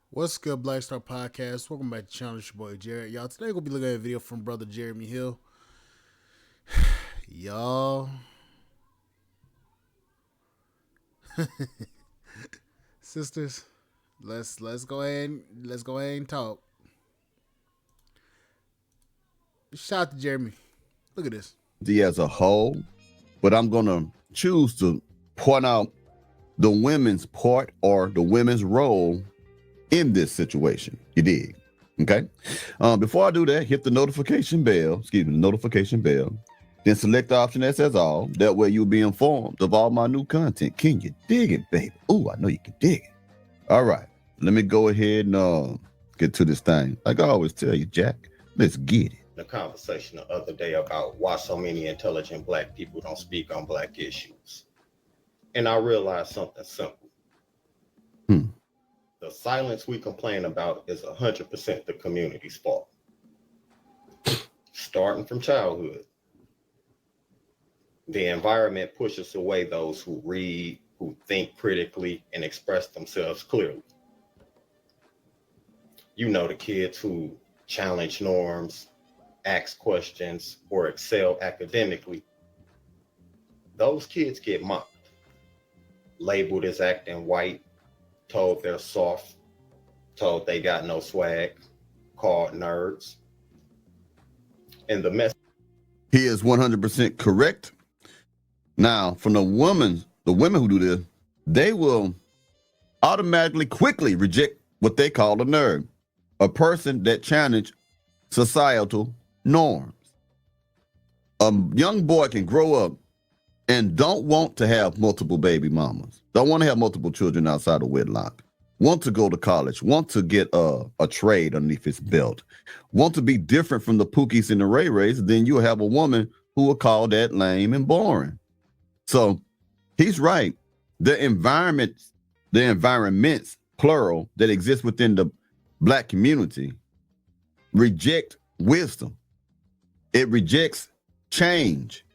What's good, Black Star Podcast? Welcome back to the channel. It's your boy Jared. Y'all, today we're gonna be looking at a video from brother Jeremy Hill. Y'all, sisters, let's go ahead and talk. Shout out to Jeremy. Look at this. As a whole, but I'm gonna choose to point out the women's part or the women's role in this situation. You dig? Okay. Before I do that, hit the notification bell. The notification bell. Then select the option that says all. That way you'll be informed of all my new content. Can you dig it, baby? Oh, I know you can dig it. All right. Let me go ahead and get to this thing. Like I always tell you, Jack, let's get it. The conversation the other day about why so many intelligent Black people don't speak on Black issues. And I realized something simple. The silence we complain about is 100% the community's fault. Starting from childhood. The environment pushes away those who read, who think critically, and express themselves clearly. You know, the kids who challenge norms, ask questions, or excel academically, those kids get mocked, labeled as acting white, told they're soft, told they got no swag, called nerds. And the mess. He is 100% correct. Now, from the women who do this, they will automatically quickly reject what they call a nerd, a person that challenge societal norms. A young boy can grow up and don't want to have multiple baby mamas, don't want to have multiple children outside of wedlock, want to go to college, want to get a trade underneath his belt, want to be different from the Pookies and the Ray Rays, then you'll have a woman who will call that lame and boring. So he's right. The environments, plural, that exist within the Black community reject wisdom. It rejects change,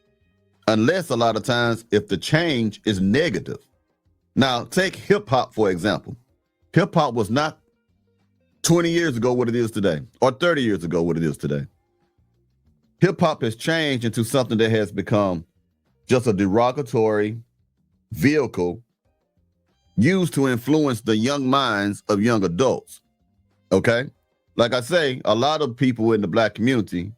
unless a lot of times if the change is negative. Now, take hip hop, for example. Hip hop was not 20 years ago what it is today, or 30 years ago what it is today. Hip hop has changed into something that has become just a derogatory vehicle used to influence the young minds of young adults. Okay? Like I say, a lot of people in the Black community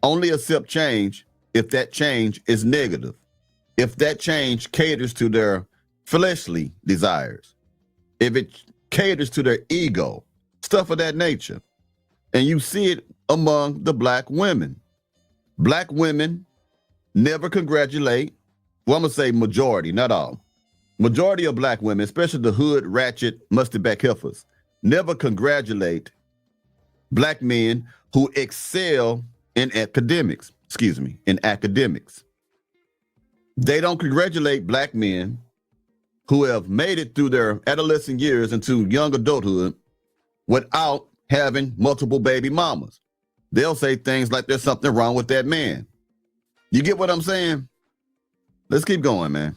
only accept change if that change is negative, if that change caters to their fleshly desires, if it caters to their ego, stuff of that nature. And you see it among the Black women. Black women never congratulate, well, I'm gonna say majority, not all. Majority of Black women, especially the hood, ratchet, musty back heifers, never congratulate Black men who excel in academics. They don't congratulate Black men who have made it through their adolescent years into young adulthood without having multiple baby mamas. They'll say things like there's something wrong with that man. You get what I'm saying? Let's keep going, man.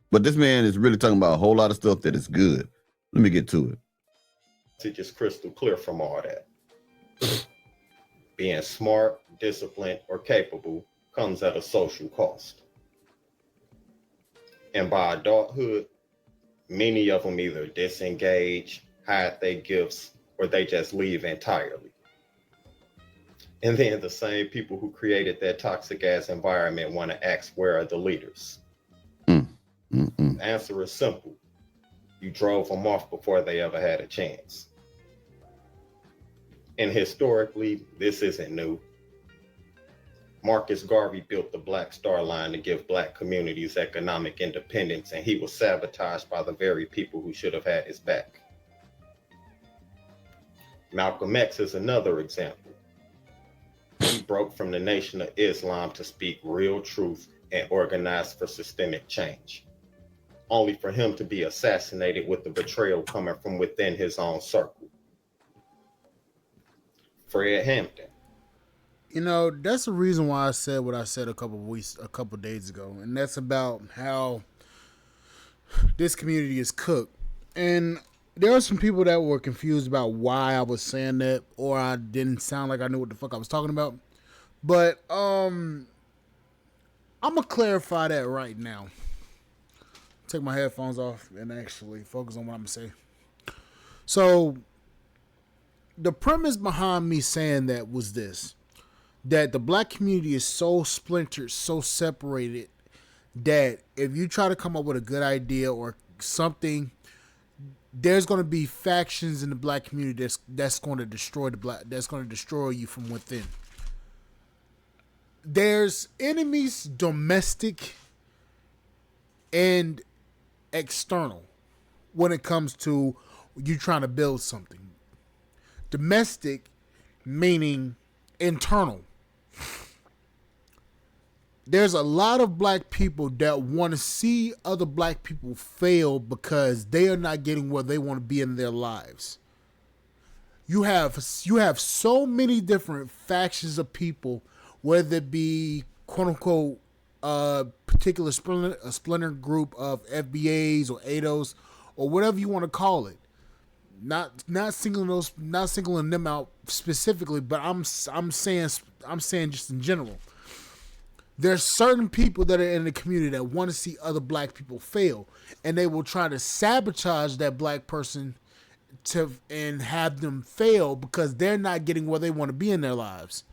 But this man is really talking about a whole lot of stuff that is good. Let me get to it. It's just crystal clear from all that. Being smart, disciplined, or capable comes at a social cost. And by adulthood, many of them either disengage, hide their gifts, or they just leave entirely. And then the same people who created that toxic ass environment want to ask, where are the leaders? The answer is simple. You drove them off before they ever had a chance. And historically, this isn't new. Marcus Garvey built the Black Star Line to give Black communities economic independence, and he was sabotaged by the very people who should have had his back. Malcolm X is another example. He broke from the Nation of Islam to speak real truth and organize for systemic change, only for him to be assassinated with the betrayal coming from within his own circle. Fred Hampton. You know, that's the reason why I said what I said a couple days ago, and that's about how this community is cooked. And there are some people that were confused about why I was saying that, or I didn't sound like I knew what the fuck I was talking about. But I'm gonna clarify that right now. Take my headphones off and actually focus on what I'm gonna say. So the premise behind me saying that was this: that the black community is so splintered, so separated, that if you try to come up with a good idea or something, there's going to be factions in the black community that's going to destroy that's going to destroy you from within. There's enemies, domestic and external, when it comes to you trying to build something. Domestic meaning internal. There's a lot of black people that want to see other black people fail because they are not getting where they want to be in their lives. You have so many different factions of people, whether it be quote unquote a particular splinter group of FBAs or ADOS or whatever you want to call it. Not singling them out specifically, but I'm saying just in general. There's certain people that are in the community that want to see other black people fail, and they will try to sabotage that black person and have them fail because they're not getting where they want to be in their lives.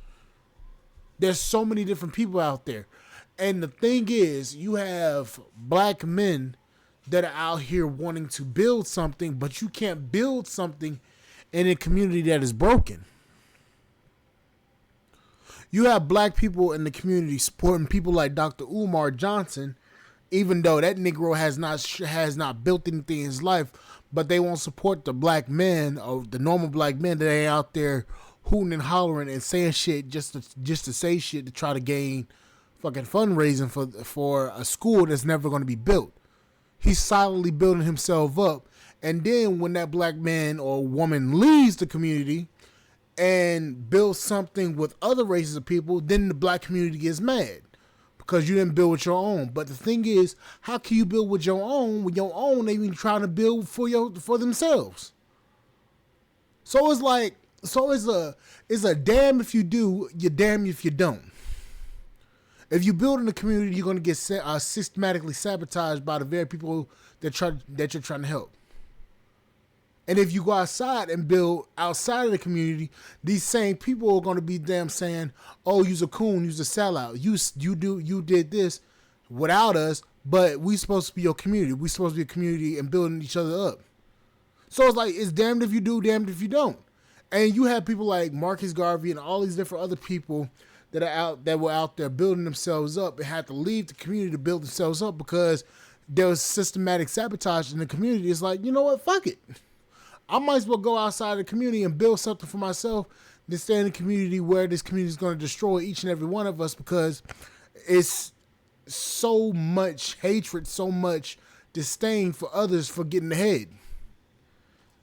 There's so many different people out there. And the thing is, you have black men that are out here wanting to build something, but you can't build something in a community that is broken. You have black people in the community supporting people like Dr. Umar Johnson, even though that Negro has not built anything in his life, but they won't support the black men or the normal black men that ain't out there hooting and hollering and saying shit just to say shit to try to gain fucking fundraising for a school that's never going to be built. He's silently building himself up, and then when that black man or woman leaves the community and build something with other races of people, then the black community gets mad because you didn't build with your own. But the thing is, how can you build with your own when your own they even trying to build for themselves? So it's a damn if you do, you're damn if you don't. If you build in the community, you're going to get systematically sabotaged by the very people that you're trying to help. And if you go outside and build outside of the community, these same people are going to be damn saying, "Oh, you's a coon, you's a sellout. You did this without us, but we supposed to be your community. We supposed to be a community and building each other up." So it's like it's damned if you do, damned if you don't. And you have people like Marcus Garvey and all these different other people that were out there building themselves up and had to leave the community to build themselves up because there was systematic sabotage in the community. It's like, you know what? Fuck it. I might as well go outside of the community and build something for myself than stay in a community where this community is going to destroy each and every one of us because it's so much hatred, so much disdain for others for getting ahead.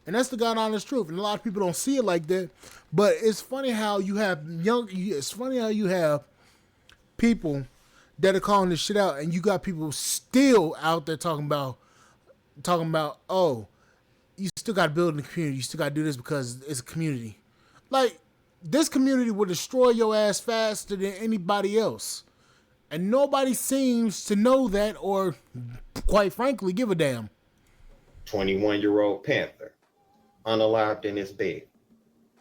And that's the God honest truth. And a lot of people don't see it like that. But it's funny how you have people that are calling this shit out, and you got people still out there talking about, oh, you still got to build in the community. You still got to do this because it's a community. Like, this community will destroy your ass faster than anybody else. And nobody seems to know that or, quite frankly, give a damn. 21-year-old Panther, unalived in his bed.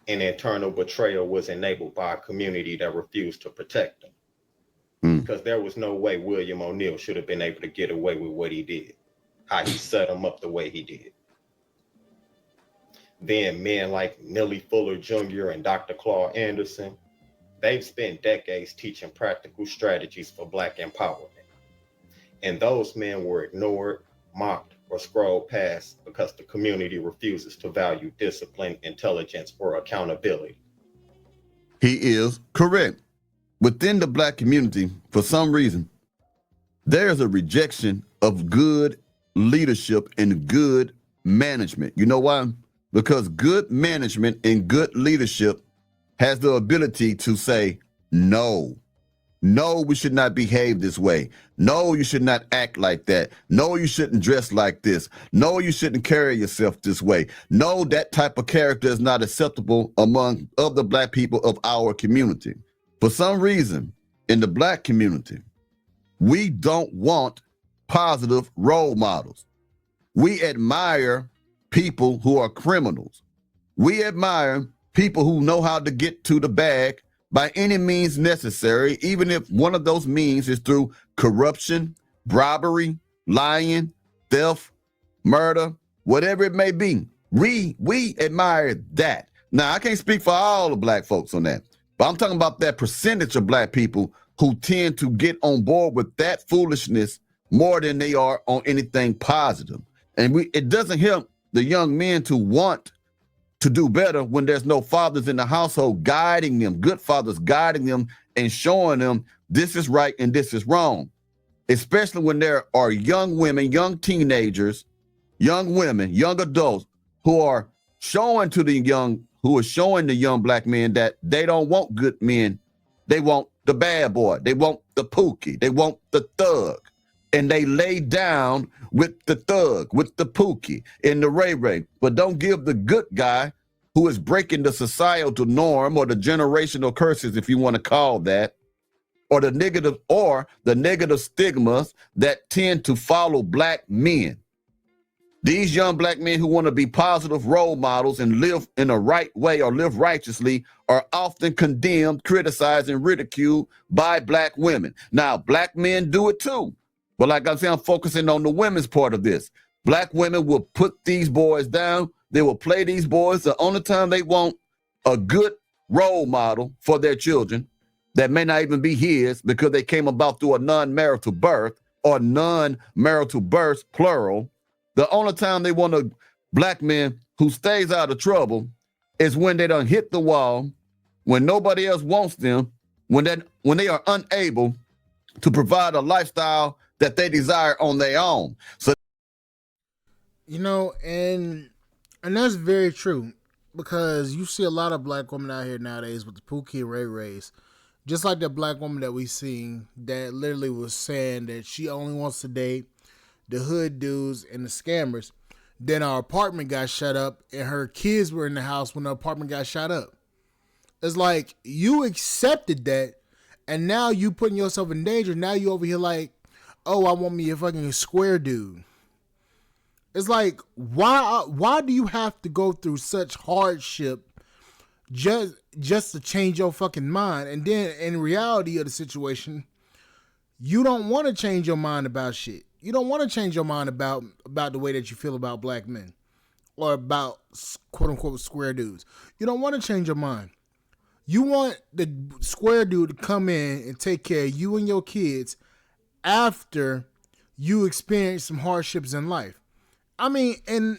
An internal betrayal was enabled by a community that refused to protect him. Because there was no way William O'Neal should have been able to get away with what he did, how he set him up the way he did. Then men like Neely Fuller Jr. and Dr. Claude Anderson, they've spent decades teaching practical strategies for Black empowerment. And those men were ignored, mocked, or scrolled past because the community refuses to value discipline, intelligence, or accountability. He is correct. Within the Black community, for some reason, there's a rejection of good leadership and good management. You know why? Because good management and good leadership has the ability to say no. No, we should not behave this way. No, you should not act like that. No, you shouldn't dress like this. No, you shouldn't carry yourself this way. No, that type of character is not acceptable among other black people of our community. For some reason, in the black community, we don't want positive role models. We admire people who are criminals. We admire people who know how to get to the bag by any means necessary, even if one of those means is through corruption, bribery, lying, theft, murder, whatever it may be. We admire that. Now, I can't speak for all the black folks on that, but I'm talking about that percentage of black people who tend to get on board with that foolishness more than they are on anything positive. And it doesn't help the young men to want to do better when there's no fathers in the household guiding them, good fathers guiding them and showing them this is right and this is wrong. Especially when there are young women, young teenagers, young women, young adults who are showing the young black men that they don't want good men. They want the bad boy. They want the pookie. They want the thug. And they lay down with the thug, with the pookie and the ray-ray, but don't give the good guy who is breaking the societal norm or the generational curses, if you want to call that, or the negative stigmas that tend to follow black men. These young black men who want to be positive role models and live in a right way or live righteously are often condemned, criticized, and ridiculed by black women. Now, black men do it too. But like I said, I'm focusing on the women's part of this. Black women will put these boys down. They will play these boys. The only time they want a good role model for their children that may not even be his because they came about through a non-marital birth or non-marital births, plural. The only time they want a black man who stays out of trouble is when they done hit the wall, when nobody else wants them, when they are unable to provide a lifestyle that they desire on their own. So, and that's very true, because you see a lot of black women out here nowadays with the Pookie and Ray Rays, just like that black woman that we seen that literally was saying that she only wants to date the hood dudes and the scammers. Then our apartment got shut up, and her kids were in the house when the apartment got shut up. It's like you accepted that, and now you putting yourself in danger. Now you over here like, oh, I want me a fucking square dude. It's like, why do you have to go through such hardship just to change your fucking mind? And then in reality of the situation, you don't want to change your mind about shit. You don't want to change your mind about the way that you feel about black men or about quote unquote square dudes. You don't want to change your mind. You want the square dude to come in and take care of you and your kids after you experience some hardships in life. I mean, and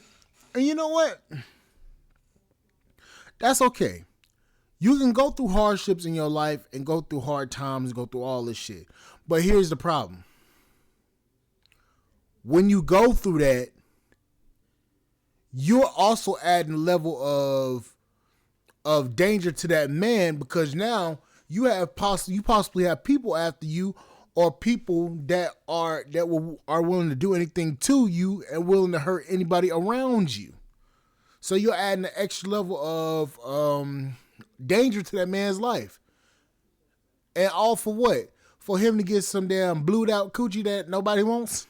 you know what? That's okay. You can go through hardships in your life and go through hard times, go through all this shit. But here's the problem. When you go through that, you're also adding a level of danger to that man, because now you possibly have people after you, or people that are willing to do anything to you and willing to hurt anybody around you. So you're adding an extra level of danger to that man's life. And all for what? For him to get some damn blued out coochie that nobody wants?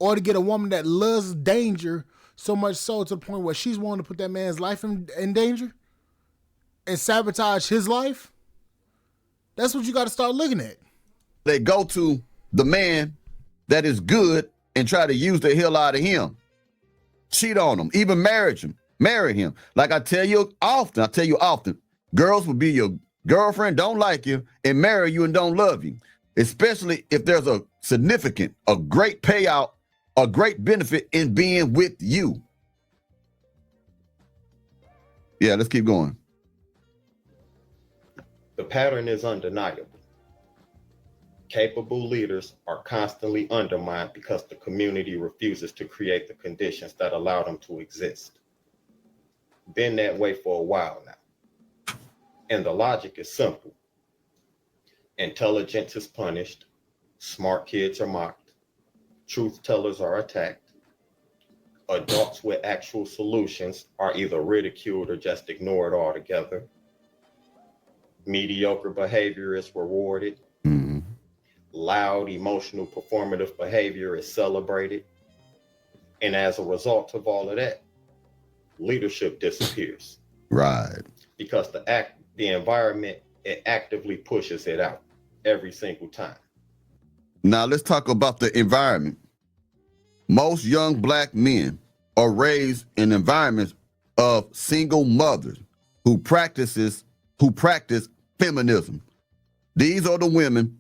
Or to get a woman that loves danger so much so to the point where she's willing to put that man's life in danger and sabotage his life? That's what you got to start looking at. They go to the man that is good and try to use the hell out of him. Cheat on him, even marry him. Like I tell you often, girls will be your girlfriend, don't like you, and marry you and don't love you. Especially if there's a great payout, a great benefit in being with you. Yeah, let's keep going. The pattern is undeniable. Capable leaders are constantly undermined because the community refuses to create the conditions that allow them to exist. Been that way for a while now. And the logic is simple. Intelligence is punished. Smart kids are mocked. Truth tellers are attacked. Adults with actual solutions are either ridiculed or just ignored altogether. Mediocre behavior is rewarded. Mhm. Loud, emotional, performative behavior is celebrated. And as a result of all of that, leadership disappears Right. because the environment, it actively pushes it out every single time. Now let's talk about the environment. Most young black men are raised in environments of single mothers who practice feminism. These are the women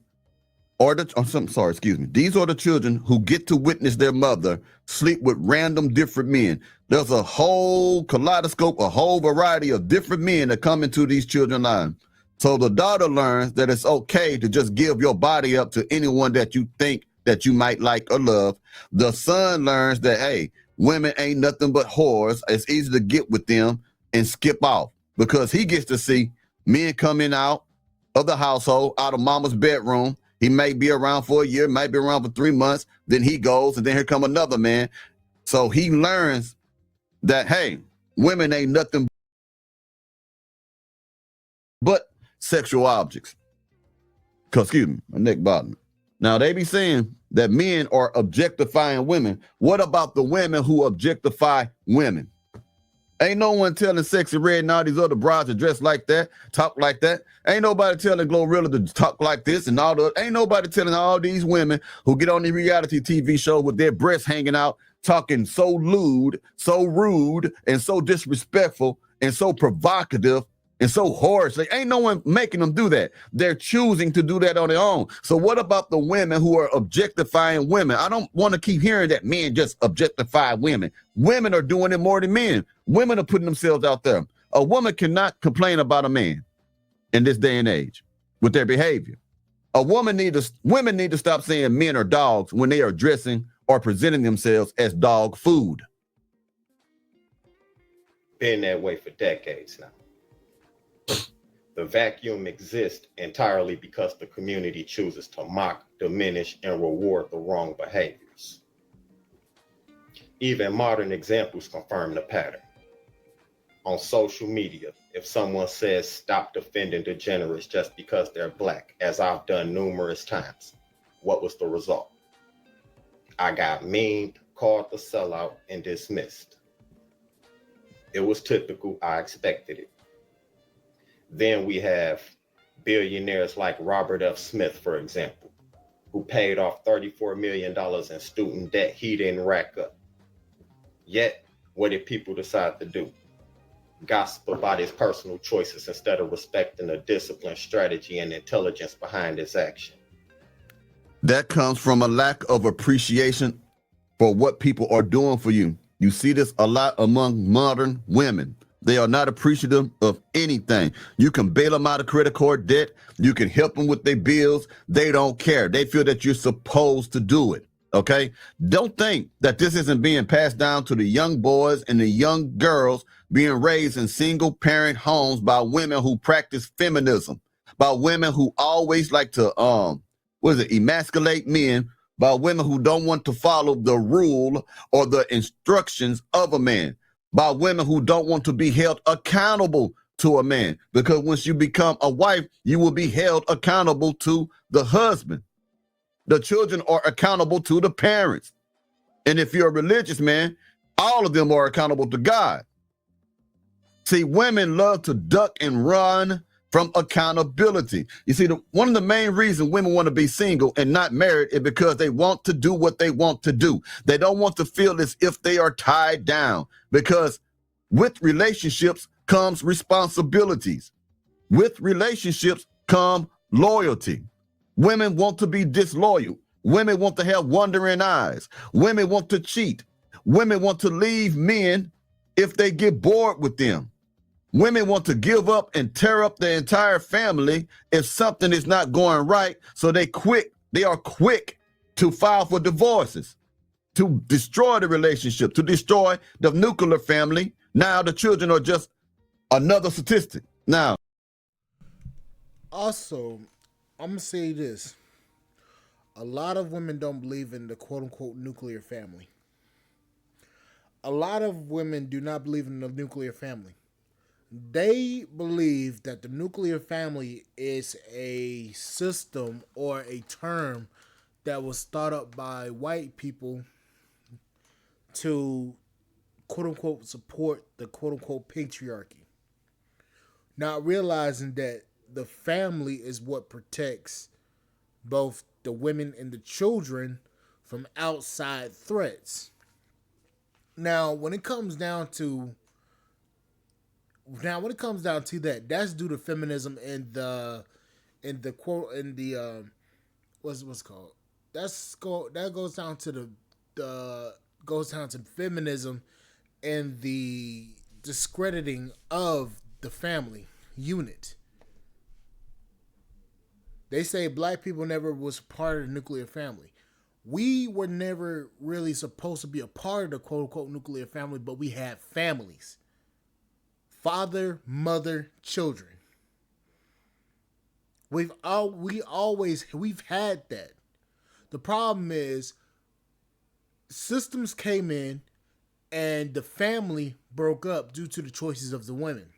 these are the children who get to witness their mother sleep with random different men. There's a whole kaleidoscope, a whole variety of different men that come into these children's lives. So the daughter learns that it's okay to just give your body up to anyone that you think that you might like or love. The son learns that, hey, women ain't nothing but whores. It's easy to get with them and skip off because he gets to see men coming out of the household, out of mama's bedroom. He may be around for a year, might be around for 3 months. Then he goes, and then here come another man. So he learns that, hey, women ain't nothing but sexual objects. Excuse me, my neck bothering me. Now, they be saying that men are objectifying women. What about the women who objectify women? Ain't no one telling Sexy Red and all these other broads to dress like that, talk like that. Ain't nobody telling Glorilla to talk like this and all the. Ain't nobody telling all these women who get on the reality TV show with their breasts hanging out, talking so lewd, so rude, and so disrespectful, and so provocative, and so harsh. Like, ain't no one making them do that. They're choosing to do that on their own. So what about the women who are objectifying women? I don't want to keep hearing that men just objectify women. Women are doing it more than men. Women are putting themselves out there. A woman cannot complain about a man in this day and age with their behavior. Women need to stop saying men are dogs when they are dressing or presenting themselves as dog food. Been that way for decades now. The vacuum exists entirely because the community chooses to mock, diminish, and reward the wrong behaviors. Even modern examples confirm the pattern. On social media, if someone says stop defending degenerates just because they're black, as I've done numerous times, what was the result? I got memed, called the sellout, and dismissed. It was typical. I expected it. Then we have billionaires like Robert F. Smith, for example, who paid off $34 million in student debt he didn't rack up. Yet, what did people decide to do? Gossip about his personal choices instead of respecting the discipline, strategy, and intelligence behind his action. That comes from a lack of appreciation for what people are doing for you. You see this a lot among modern women. They are not appreciative of anything. You can bail them out of credit card debt. You can help them with their bills. They don't care. They feel that you're supposed to do it. Okay? Don't think that this isn't being passed down to the young boys and the young girls being raised in single parent homes by women who practice feminism, by women who always like to, emasculate men, by women who don't want to follow the rule or the instructions of a man, by women who don't want to be held accountable to a man. Because once you become a wife, you will be held accountable to the husband. The children are accountable to the parents. And if you're a religious man, all of them are accountable to God. See, women love to duck and run from accountability. You see, one of the main reasons women want to be single and not married is because they want to do what they want to do. They don't want to feel as if they are tied down, because with relationships comes responsibilities. With relationships come loyalty. Women want to be disloyal. Women want to have wandering eyes. Women want to cheat. Women want to leave men if they get bored with them. Women want to give up and tear up the entire family if something is not going right. So they are quick to file for divorces, to destroy the relationship, to destroy the nuclear family. Now the children are just another statistic. Now, also, I'm gonna say this: a lot of women don't believe in the quote unquote nuclear family. A lot of women do not believe in the nuclear family. They believe that the nuclear family is a system or a term that was thought up by white people to quote unquote support the quote unquote patriarchy. Not realizing that the family is what protects both the women and the children from outside threats. Now, when it comes down to that, that's due to feminism and the quote in the what's it called. That goes down to the goes down to feminism and the discrediting of the family unit. They say black people never was part of the nuclear family. We were never really supposed to be a part of the quote unquote nuclear family, but we had families. Father, mother, children. We've had that. The problem is systems came in and the family broke up due to the choices of the women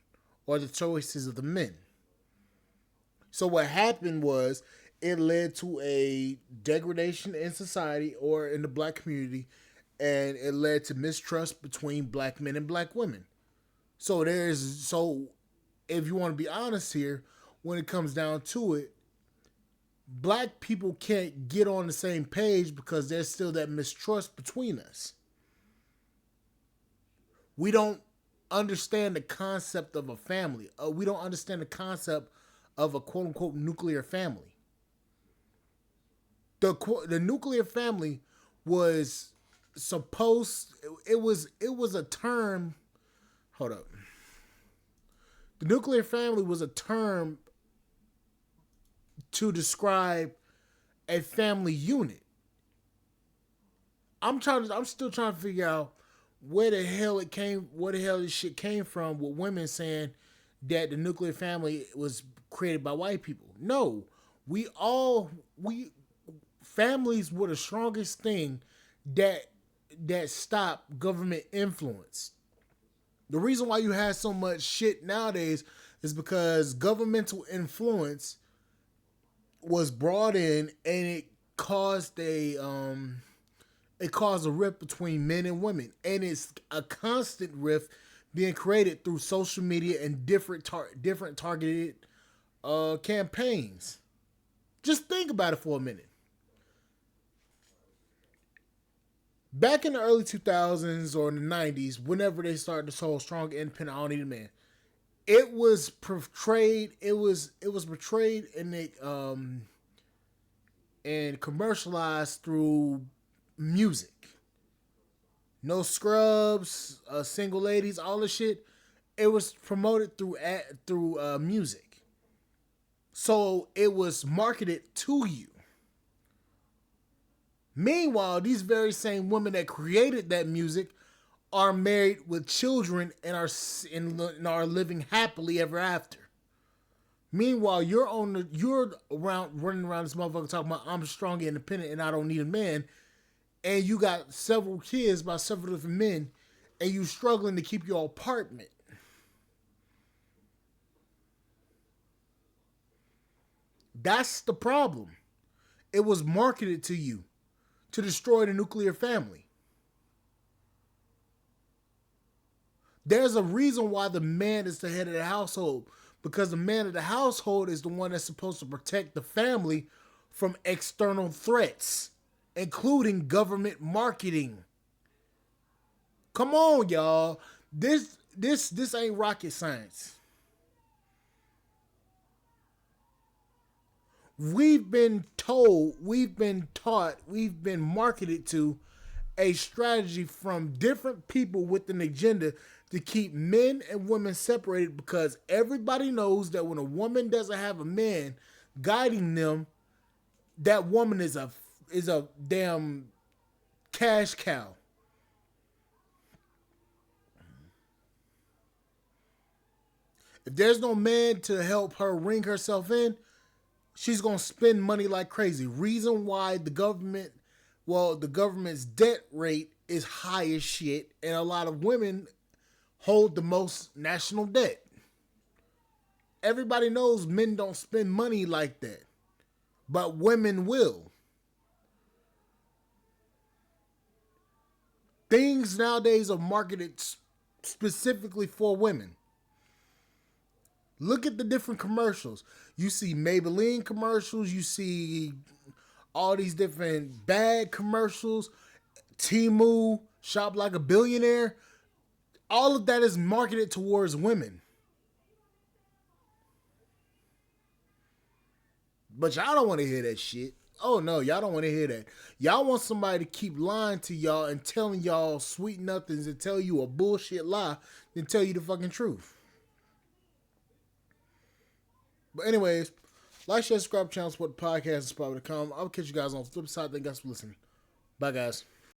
or the choices of the men. So what happened was it led to a degradation in society or in the black community, and it led to mistrust between black men and black women. So if you want to be honest here, when it comes down to it, black people can't get on the same page because there's still that mistrust between us. We don't understand the concept of a family. We don't understand the concept of a quote unquote nuclear family. The nuclear family was supposed it was a term. Hold up. The nuclear family was a term to describe a family unit. I'm still trying to figure out where the hell this shit came from with women saying that the nuclear family was created by white people. No, we families were the strongest thing that stopped government influence. The reason why you have so much shit nowadays is because governmental influence was brought in and it caused a rift between men and women, and it's a constant rift being created through social media and different targeted campaigns. Just think about it for a minute. Back in the early 2000s or in the 90s, whenever they started this whole strong independent, I don't need a man, it was portrayed. It was portrayed and commercialized through music. No scrubs, single ladies, all this shit. It was promoted through music. So it was marketed to you. Meanwhile, these very same women that created that music are married with children and are living happily ever after. Meanwhile, you're running around this motherfucker talking about I'm strong and independent and I don't need a man, and you got several kids by several different men, and you struggling to keep your apartment. That's the problem. It was marketed to you to destroy the nuclear family. There's a reason why the man is the head of the household, because the man of the household is the one that's supposed to protect the family from external threats, including government marketing. Come on, y'all. This ain't rocket science. We've been told, we've been taught, we've been marketed to a strategy from different people with an agenda to keep men and women separated, because everybody knows that when a woman doesn't have a man guiding them, that woman is a damn cash cow. If there's no man to help her ring herself in, she's gonna spend money like crazy. Reason why the government's debt rate is high as shit, and a lot of women hold the most national debt. Everybody knows men don't spend money like that, but women will. Things nowadays are marketed specifically for women. Look at the different commercials. You see Maybelline commercials. You see all these different bag commercials. Temu, Shop Like a Billionaire. All of that is marketed towards women. But y'all don't want to hear that shit. Oh no, y'all don't want to hear that. Y'all want somebody to keep lying to y'all and telling y'all sweet nothings and tell you a bullshit lie than tell you the fucking truth. But anyways, like, share, subscribe, channel, support the podcast, Spot.com. I'll catch you guys on the flip side. Thank you guys for listening. Bye, guys.